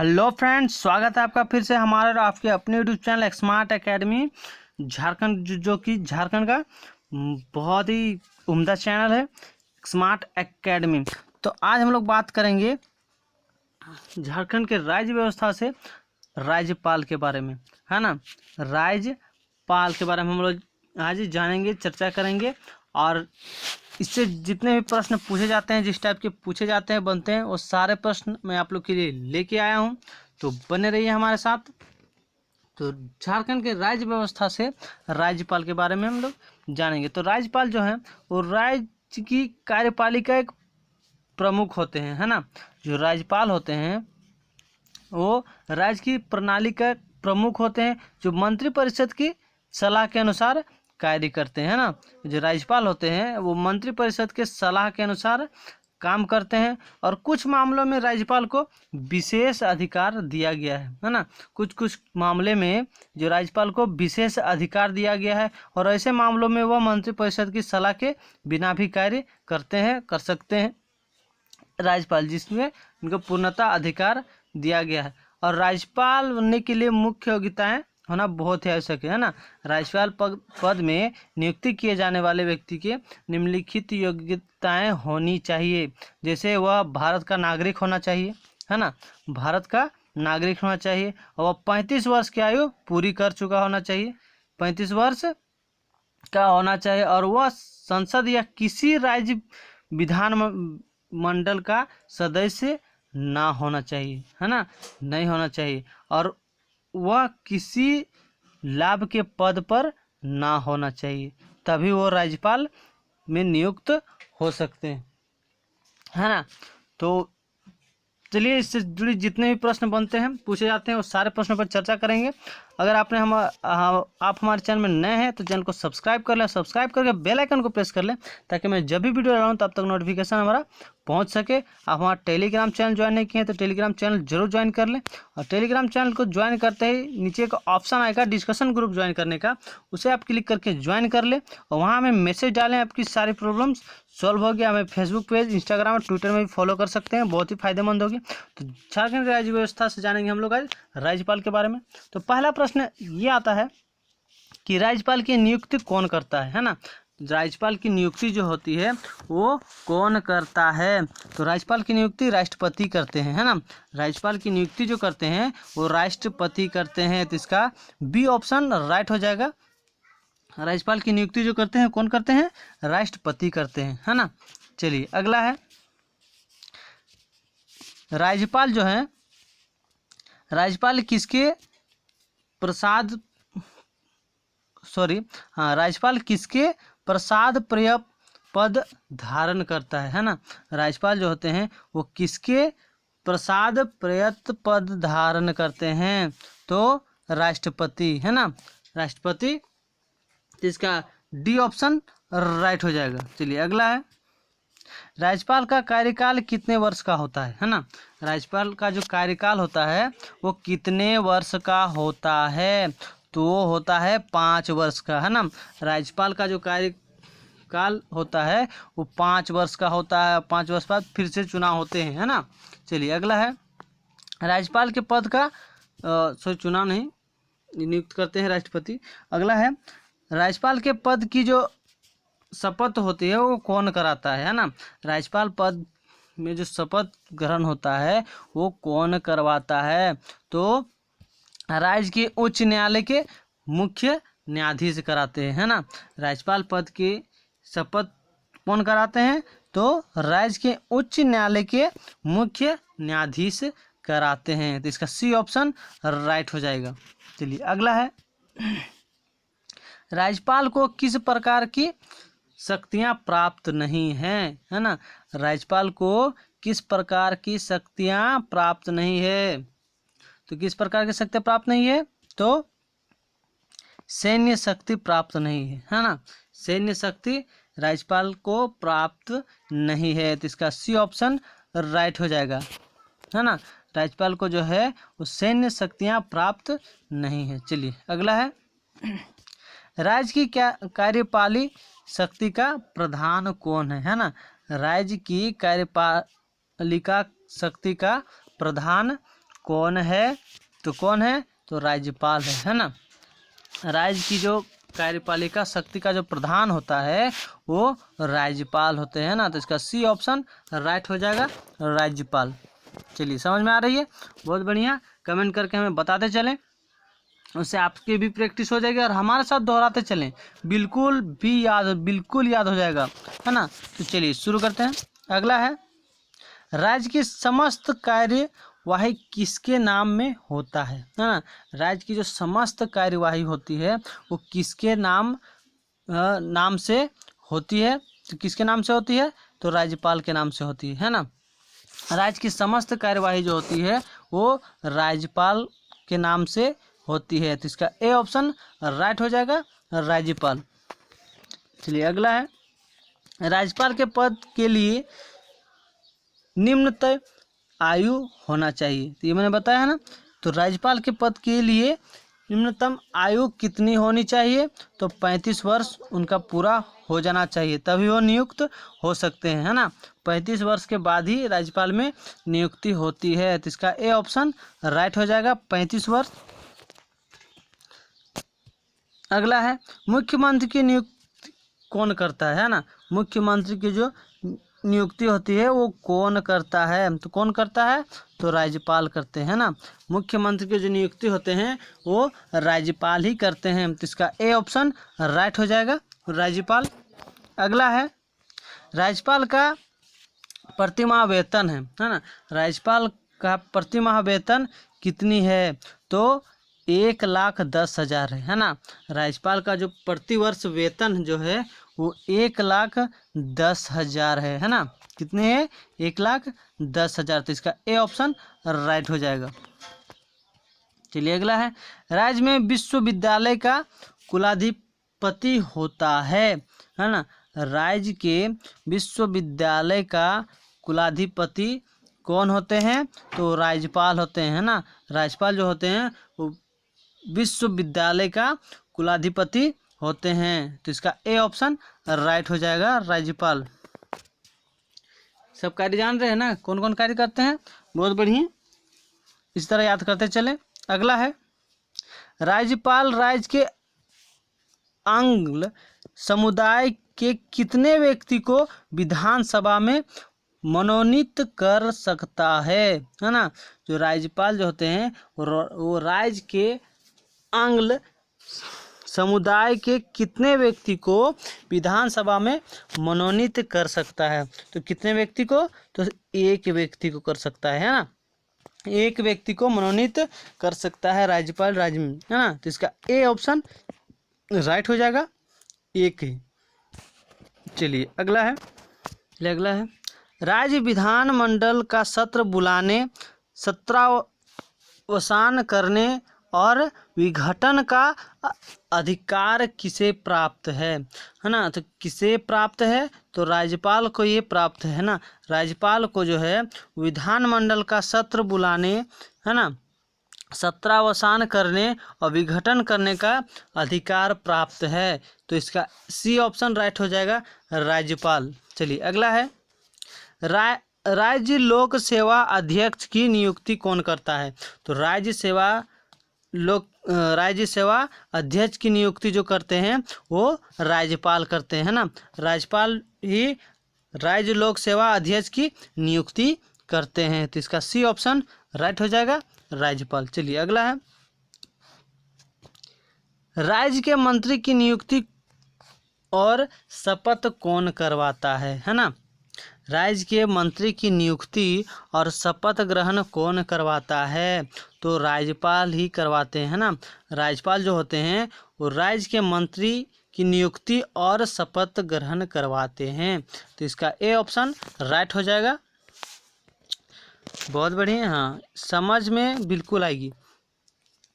Hello friends, स्वागत है आपका फिर से हमारे और आपके अपने YouTube channel smart academy Jharkhand, जो कि झारखंड का बहुत ही उम्दा चैनल है स्मार्ट एकेडमी। तो आज हम लोग बात करेंगे झारखंड के राज्य व्यवस्था से राज्यपाल के बारे में, है ना। राज्यपाल के बारे में हम लोग आज जानेंगे, चर्चा करेंगे। और इससे जितने भी प्रश्न पूछे जाते हैं, जिस टाइप के पूछे जाते हैं, बनते हैं, वो सारे प्रश्न मैं आप लोग के लिए लेके आया हूँ। तो बने रहिए हमारे साथ। तो झारखंड के राज्य व्यवस्था से राज्यपाल के बारे में हम लोग जानेंगे। तो राज्यपाल जो है वो राज्य की कार्यपालिका एक प्रमुख होते हैं, है ना। जो राज्यपाल होते हैं वो राज्य की प्रणाली का प्रमुख होते हैं, जो मंत्रिपरिषद की सलाह के अनुसार कार्य करते हैं ना। जो राज्यपाल होते हैं वो मंत्रिपरिषद के सलाह के अनुसार काम करते हैं। और कुछ मामलों में राज्यपाल को विशेष अधिकार दिया गया है ना। कुछ कुछ मामले में जो राज्यपाल को विशेष अधिकार दिया गया है, और ऐसे मामलों में वह मंत्रिपरिषद की सलाह के बिना भी कार्य कर सकते हैं राज्यपाल, जिसमें उनको पूर्णतः अधिकार दिया गया है। और राज्यपाल बनने के लिए मुख्य योग्यताएं होना बहुत ही आवश्यक है ना। राज्यपाल पद में नियुक्ति किए जाने वाले व्यक्ति के निम्नलिखित योग्यताएं होनी चाहिए। जैसे वह भारत का नागरिक होना चाहिए, है ना। भारत का नागरिक होना चाहिए, और वह 35 वर्ष की आयु पूरी कर चुका होना चाहिए, 35 वर्ष का होना चाहिए। और वह संसद या किसी राज्य विधान मंडल का सदस्य ना होना चाहिए, है ना, नहीं होना चाहिए। और वह किसी लाभ के पद पर ना होना चाहिए, तभी वो राज्यपाल में नियुक्त हो सकते हैं, है ना। तो चलिए, इससे जुड़ी जितने भी प्रश्न बनते हैं, पूछे जाते हैं, उस सारे प्रश्नों पर चर्चा करेंगे। अगर आप हमारे चैनल में नए हैं तो चैनल को सब्सक्राइब कर लें, सब्सक्राइब करके बेल आइकन को प्रेस कर लें, ताकि मैं जब भी वीडियो डालूँ तब तक नोटिफिकेशन हमारा पहुंच सके। आप हमारा टेलीग्राम चैनल ज्वाइन नहीं किए हैं तो टेलीग्राम चैनल जरूर ज्वाइन कर लें। और टेलीग्राम चैनल को ज्वाइन करते ही नीचे एक ऑप्शन आएगा डिस्कशन ग्रुप ज्वाइन करने का, उसे आप क्लिक करके ज्वाइन कर लें। और वहाँ हमें मैसेज डालें, आपकी सारी प्रॉब्लम्स सॉल्व हो गया। हमें फेसबुक पेज, इंस्टाग्राम और ट्विटर में भी फॉलो कर सकते हैं, बहुत ही फायदेमंद होगी। तो झारखंड की राज्य व्यवस्था से जानेंगे हम लोग आज राज्यपाल के बारे में। तो पहला प्रश्न ये आता है कि राज्यपाल की नियुक्ति कौन करता है ना। राज्यपाल की नियुक्ति जो होती है वो कौन करता है। तो राज्यपाल की नियुक्ति राष्ट्रपति करते हैं, है ना। राज्यपाल की नियुक्ति जो करते हैं वो राष्ट्रपति करते हैं। तो इसका बी ऑप्शन राइट हो जाएगा। राज्यपाल की नियुक्ति जो करते हैं कौन करते हैं, राष्ट्रपति करते हैं, है ना। चलिए अगला है, राज्यपाल जो है, राज्यपाल किसके प्रसाद राज्यपाल किसके प्रसाद प्रिय पद धारण करता है ना। राज्यपाल जो होते हैं वो किसके प्रसाद प्रियत पद धारण करते हैं, तो राष्ट्रपति, है ना, राष्ट्रपति। इसका डी ऑप्शन राइट हो जाएगा। चलिए अगला है, राज्यपाल का कार्यकाल कितने वर्ष का होता है ना। राज्यपाल का जो कार्यकाल होता है वो कितने वर्ष का होता है, तो वो होता है 5 वर्ष का, है ना। राज्यपाल का जो कार्यकाल होता है वो 5 वर्ष का होता है। 5 वर्ष बाद फिर से चुनाव होते हैं, है ना। चलिए अगला है, राज्यपाल के पद का चुनाव नहीं, नियुक्त करते हैं राष्ट्रपति। अगला है, राज्यपाल के पद की जो शपथ होती है वो कौन कराता है ना। राज्यपाल पद में जो शपथ ग्रहण होता है वो कौन करवाता है, तो राज्य के उच्च न्यायालय के मुख्य न्यायाधीश कराते हैं, है ना। राज्यपाल पद की शपथ कौन कराते हैं, तो राज्य के उच्च न्यायालय के मुख्य न्यायाधीश कराते हैं। तो इसका सी ऑप्शन राइट हो जाएगा। चलिए अगला है, राज्यपाल को किस प्रकार की शक्तियां प्राप्त नहीं हैं, है ना। राज्यपाल को किस प्रकार की शक्तियां प्राप्त नहीं है, तो किस प्रकार की शक्ति प्राप्त नहीं है, तो सैन्य शक्ति प्राप्त नहीं है ना। सैन्य शक्ति राज्यपाल को प्राप्त नहीं है। तो इसका सी ऑप्शन राइट हो जाएगा, है ना। राज्यपाल को जो है वो सैन्य शक्तियां प्राप्त नहीं है। चलिए अगला है, राज्य की क्या कार्यपाली शक्ति का प्रधान कौन है ना। राज्य की कार्यपालिका शक्ति का प्रधान कौन है? तो राज्यपाल है ना। राज्य की जो कार्यपालिका शक्ति का जो प्रधान होता है वो राज्यपाल होते हैं ना। तो इसका सी ऑप्शन राइट हो जाएगा, राज्यपाल। चलिए, समझ में आ रही है? बहुत बढ़िया, कमेंट करके हमें बताते चलें, उससे आपकी भी प्रैक्टिस हो जाएगी और हमारे साथ दोहराते चलें, बिल्कुल याद हो जाएगा, है ना। तो चलिए शुरू करते हैं। अगला है, राज्य की समस्त कार्यवाही किसके नाम में होता है ना। राज्य की जो समस्त कार्यवाही होती है वो किसके नाम से होती है? तो किसके नाम से होती है? तो राज्यपाल के नाम से होती है ना। राज्य की समस्त कार्यवाही जो होती है वो राज्यपाल के नाम से होती है। तो इसका ए ऑप्शन राइट हो जाएगा, राज्यपाल। चलिए अगला है, राज्यपाल के पद के लिए निम्नतम आयु होना चाहिए। तो ये मैंने बताया है ना। तो राज्यपाल के पद के लिए निम्नतम आयु कितनी होनी चाहिए? तो 35 वर्ष उनका पूरा हो जाना चाहिए, तभी वो नियुक्त हो सकते हैं, है ना। 35 वर्ष के बाद ही राज्यपाल में नियुक्ति होती है। तो इसका ए ऑप्शन राइट हो जाएगा, 35 वर्ष। अगला है, मुख्यमंत्री की नियुक्ति कौन करता है ना। मुख्यमंत्री की जो नियुक्ति होती है वो कौन करता है? तो कौन करता है? तो राज्यपाल करते हैं ना। मुख्यमंत्री की जो नियुक्ति होते हैं वो राज्यपाल ही करते हैं। तो इसका ए ऑप्शन राइट हो जाएगा, राज्यपाल। अगला है, राज्यपाल का प्रतिमाह वेतन है ना। राज्यपाल का प्रतिमाह वेतन कितनी है? तो 1,10,000 है ना। राज्यपाल का जो प्रतिवर्ष वेतन जो है वो 1,10,000 है ना। कितने है? 1,10,000। तो इसका ए ऑप्शन राइट हो जाएगा। चलिए अगला है, राज्य में विश्वविद्यालय का कुलाधिपति होता है ना। राज्य के विश्वविद्यालय का कुलाधिपति कौन होते हैं? तो राज्यपाल होते हैं ना। राज्यपाल जो होते हैं वो विश्वविद्यालय का कुलाधिपति होते हैं। तो इसका ए ऑप्शन राइट हो जाएगा, राज्यपाल। सब कार्य जान रहे हैं ना, कौन कौन कार्य करते हैं? बहुत बढ़िया, इस तरह याद करते चले। अगला है, राज्यपाल राज्य के आंग्ल समुदाय के कितने व्यक्ति को विधानसभा में मनोनीत कर सकता है ना। जो राज्यपाल जो होते हैं वो राज्य के आंग्ल समुदाय के कितने व्यक्ति को विधानसभा में मनोनीत कर सकता है? तो कितने व्यक्ति को? तो एक व्यक्ति को कर सकता है ना। एक व्यक्ति को मनोनीत कर सकता है राज्यपाल राज्य में, है ना। तो इसका ए ऑप्शन राइट हो जाएगा, एक ही। चलिए अगला है, राज्य विधानमंडल का सत्र बुलाने, सत्रावसान करने और विघटन का अधिकार किसे प्राप्त है ना। तो किसे प्राप्त है? तो राज्यपाल को ये प्राप्त है ना। राज्यपाल को जो है विधानमंडल का सत्र बुलाने, है ना, सत्रावसान करने और विघटन करने का अधिकार प्राप्त है। तो इसका सी ऑप्शन राइट हो जाएगा, राज्यपाल। चलिए अगला है, राज्य लोक सेवा अध्यक्ष की नियुक्ति कौन करता है? तो राज्य सेवा अध्यक्ष की नियुक्ति जो करते हैं वो राज्यपाल करते हैं ना। राज्यपाल ही राज्य लोक सेवा अध्यक्ष की नियुक्ति करते हैं। तो इसका सी ऑप्शन राइट हो जाएगा, राज्यपाल। चलिए अगला है, राज्य के मंत्री की नियुक्ति और शपथ कौन करवाता है ना। राज्य के मंत्री की नियुक्ति और शपथ ग्रहण कौन करवाता है? तो राज्यपाल ही करवाते हैं ना। राज्यपाल जो होते हैं वो राज्य के मंत्री की नियुक्ति और शपथ ग्रहण करवाते हैं। तो इसका ए ऑप्शन राइट हो जाएगा। बहुत बढ़िया, हाँ समझ में बिल्कुल आएगी।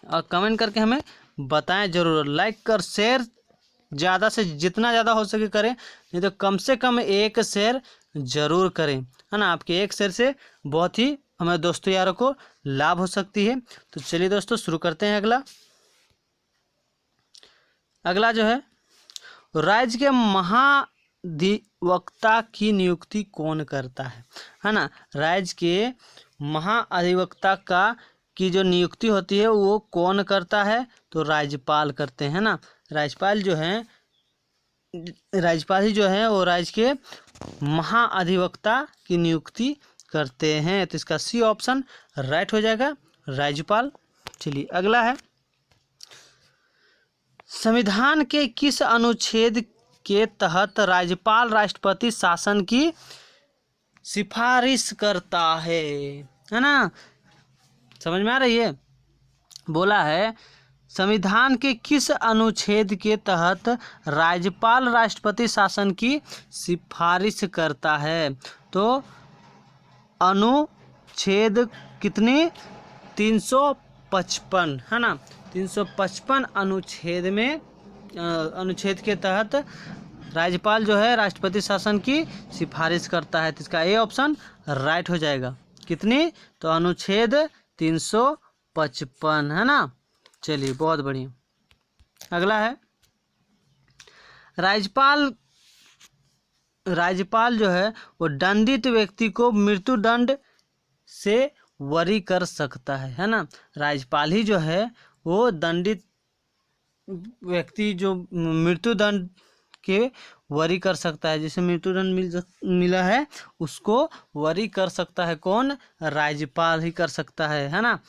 और कमेंट करके हमें बताएं जरूर। लाइक कर शेयर ज़्यादा से जितना ज़्यादा हो सके करें, नहीं तो कम से कम एक शेयर जरूर करें, है ना। आपके एक शेयर से बहुत ही हमारे दोस्तों यारों को लाभ हो सकती है। तो चलिए दोस्तों शुरू करते हैं। अगला जो है, राज्य के महाधिवक्ता की नियुक्ति कौन करता है ना। राज्य के महाधिवक्ता का की जो नियुक्ति होती है वो कौन करता है? तो राज्यपाल करते हैं ना। राज्यपाल ही जो है वो राज्य के महाअधिवक्ता की नियुक्ति करते हैं। तो इसका सी ऑप्शन राइट हो जाएगा, राज्यपाल। चलिए अगला है, संविधान के किस अनुच्छेद के तहत राज्यपाल राष्ट्रपति शासन की सिफारिश करता है ना? समझ में आ रही है? बोला है संविधान के किस अनुच्छेद के तहत राज्यपाल राष्ट्रपति शासन की सिफारिश करता है? तो अनुच्छेद कितनी? 355 है ना। 355 अनुच्छेद के तहत राज्यपाल जो है राष्ट्रपति शासन की सिफारिश करता है। तो इसका ए ऑप्शन राइट हो जाएगा। कितनी? तो अनुच्छेद 355 है ना। चलिए बहुत बढ़िया। अगला है, राज्यपाल जो है वो दंडित व्यक्ति को मृत्यु दंड से वरी कर सकता है ना। राज्यपाल ही जो है वो दंडित व्यक्ति जो मृत्यु दंड के वरी कर सकता है, जिसे मृत्यु दंड मिला है उसको वरी कर सकता है। कौन? राज्यपाल ही कर सकता है ना।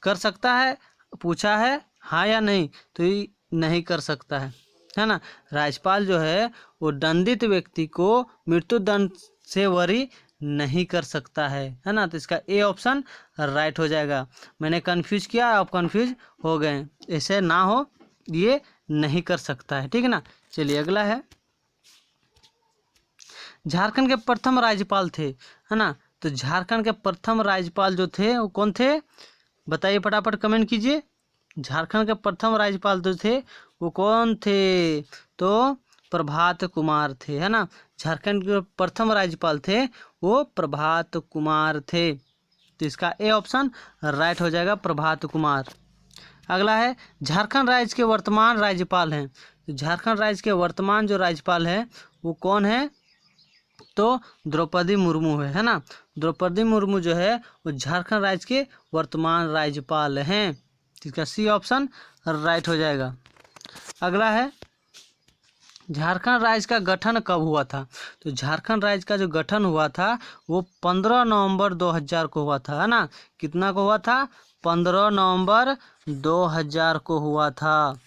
कर सकता है, पूछा है हाँ या नहीं, तो ये नहीं कर सकता है ना। राज्यपाल जो है वो दंडित व्यक्ति को मृत्यु दंड से वरी नहीं कर सकता है ना। तो इसका ए ऑप्शन राइट हो जाएगा। मैंने कंफ्यूज किया, आप कंफ्यूज हो गए, ऐसे ना हो, ये नहीं कर सकता है, ठीक है ना। चलिए अगला है, झारखंड के प्रथम राज्यपाल थे है ना। तो झारखंड के प्रथम राज्यपाल जो थे वो कौन थे? बताइए फटाफट कमेंट कीजिए। झारखंड के प्रथम राज्यपाल जो थे वो कौन थे? तो प्रभात कुमार थे है ना। झारखंड के प्रथम राज्यपाल थे वो प्रभात कुमार थे। तो इसका ए ऑप्शन राइट हो जाएगा, प्रभात कुमार। अगला है, झारखंड राज्य के वर्तमान राज्यपाल हैं। तो झारखंड राज्य के वर्तमान जो राज्यपाल है वो कौन है? तो द्रौपदी मुर्मू है ना। द्रौपदी मुर्मू जो है वो झारखंड राज्य के वर्तमान राज्यपाल हैं। इसका सी ऑप्शन राइट हो जाएगा। अगला है, झारखंड राज्य का गठन कब हुआ था? तो झारखंड राज्य का जो गठन हुआ था वो 15 नवंबर 2000 को हुआ था है ना। कितना को हुआ था? 15 नवंबर 2000 को हुआ था।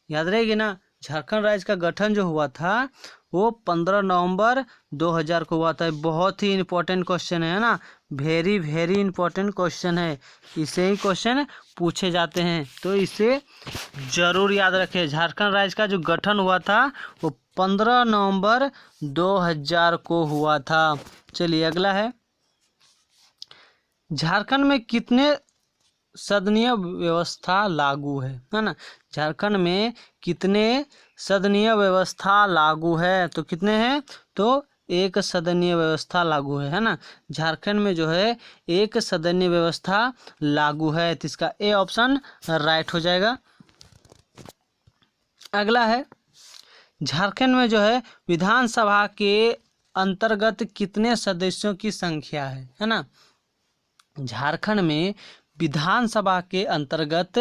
याद रहेगी ना, झारखंड राज्य का गठन जो हुआ था वो 15 नवंबर 2000 को हुआ था। बहुत ही इम्पोर्टेंट क्वेश्चन है ना, वेरी वेरी इम्पोर्टेंट क्वेश्चन है। इसे ही क्वेश्चन पूछे जाते हैं, तो इसे जरूर याद रखें। झारखंड राज्य का जो गठन हुआ था वो 15 नवंबर 2000 को हुआ था। चलिए अगला है, झारखंड में कितने सदनीय व्यवस्था लागू है ना। झारखंड में कितने सदनीय व्यवस्था लागू है? तो कितने हैं? तो एक सदनीय व्यवस्था लागू है ना। झारखंड में जो है एक सदनीय व्यवस्था लागू है। तो इसका ए ऑप्शन राइट हो जाएगा। अगला है, झारखंड में जो है विधानसभा के अंतर्गत कितने सदस्यों की संख्या है ना। झारखंड में विधानसभा के अंतर्गत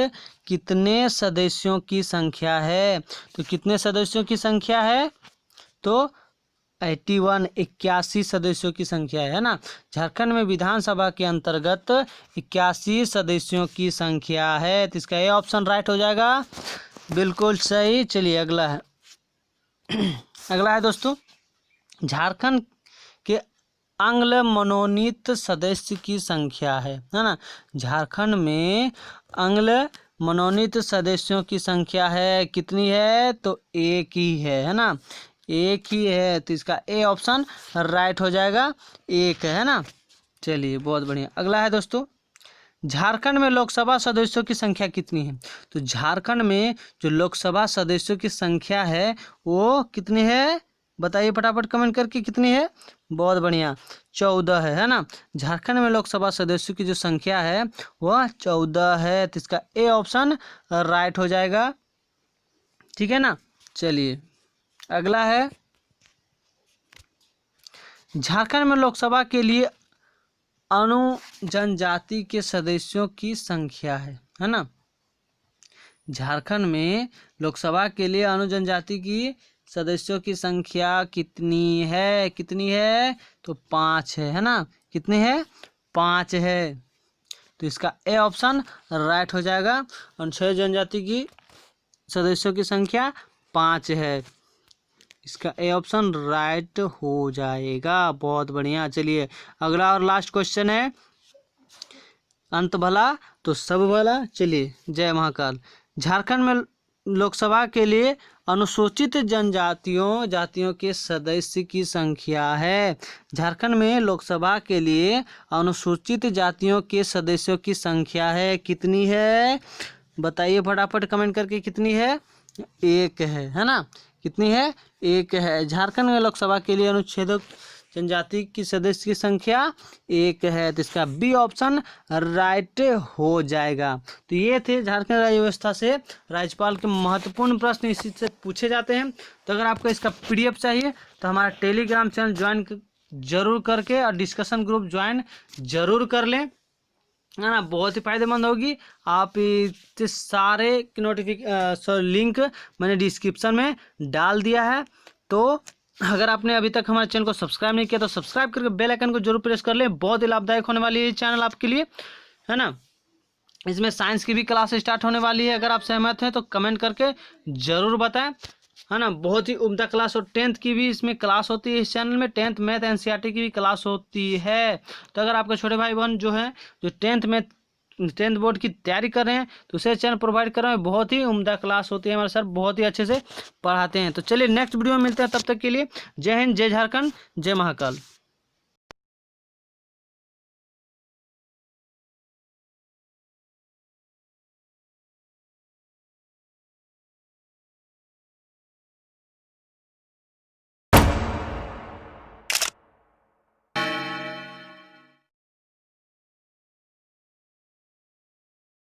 कितने सदस्यों की संख्या है? तो कितने सदस्यों की संख्या है? तो 81 सदस्यों की संख्या है ना। झारखंड में विधानसभा के अंतर्गत 81 सदस्यों की संख्या है। तो इसका ए ऑप्शन राइट हो जाएगा, बिल्कुल सही। चलिए अगला है, अगला है दोस्तों, झारखंड के आंग्ल मनोनीत सदस्य की संख्या है ना। झारखंड में आंग्ल मनोनीत सदस्यों की संख्या है, कितनी है? तो एक ही है ना, एक ही है। तो इसका ए ऑप्शन राइट हो जाएगा, एक है ना। चलिए बहुत बढ़िया। अगला है दोस्तों, झारखंड में लोकसभा सदस्यों की संख्या कितनी है? तो झारखंड में जो लोकसभा सदस्यों की संख्या है वो कितनी है? बताइए फटाफट कमेंट करके, कितनी है? बहुत बढ़िया, 14 है ना। झारखंड में लोकसभा सदस्यों की जो संख्या है वह 14 है। तो इसका ए ऑप्शन राइट हो जाएगा, ठीक है ना। चलिए अगला है, झारखंड में लोकसभा के लिए अनु जनजाति के सदस्यों की संख्या है ना। झारखंड में लोकसभा के लिए अनु जनजाति की सदस्यों की संख्या कितनी है तो 5 है ना। कितनी है? 5 है। तो इसका ए ऑप्शन राइट हो जाएगा। अनुसूचित जनजाति की सदस्यों की संख्या 5 है, इसका ए ऑप्शन राइट हो जाएगा। बहुत बढ़िया। चलिए अगला और लास्ट क्वेश्चन है, अंत भला तो सब भला। चलिए जय महाकाल। झारखंड में लोकसभा के लिए अनुसूचित जातियों के सदस्य की संख्या है। झारखंड में लोकसभा के लिए अनुसूचित जातियों के सदस्यों की संख्या है। कितनी है बताइए फटाफट कमेंट करके। कितनी है? 1 है ना। कितनी है? 1 है। झारखंड में लोकसभा के लिए अनुच्छेद जनजाति की सदस्य की संख्या 1 है, तो इसका बी ऑप्शन राइट हो जाएगा। तो ये थे झारखंड राज्य व्यवस्था से राज्यपाल के महत्वपूर्ण प्रश्न इसी से पूछे जाते हैं। तो अगर आपको इसका पीडीएफ चाहिए तो हमारा टेलीग्राम चैनल ज्वाइन जरूर करके और डिस्कशन ग्रुप ज्वाइन जरूर कर लें, है ना। बहुत ही फायदेमंद होगी। आप इस सारे लिंक मैंने डिस्क्रिप्शन में डाल दिया है। तो अगर आपने अभी तक हमारे चैनल को सब्सक्राइब नहीं किया तो सब्सक्राइब करके बेल आइकन को जरूर प्रेस कर लें। बहुत ही लाभदायक होने वाली है ये चैनल आपके लिए, है ना। इसमें साइंस की भी क्लास स्टार्ट होने वाली है। अगर आप सहमत हैं तो कमेंट करके जरूर बताएं, है ना। बहुत ही उम्दा क्लास और 10th की भी इसमें क्लास होती है। इस चैनल में 10th मैथ एनसीईआरटी की भी क्लास होती है। तो अगर आपके छोटे भाई बहन जो है जो 10th बोर्ड की तैयारी कर रहे हैं तो उसे चैनल प्रोवाइड कर रहे हैं। बहुत ही उम्दा क्लास होती है, हमारे सर बहुत ही अच्छे से पढ़ाते हैं। तो चलिए नेक्स्ट वीडियो में मिलते हैं, तब तक के लिए जय हिंद, जय झारखंड, जय महाकाल।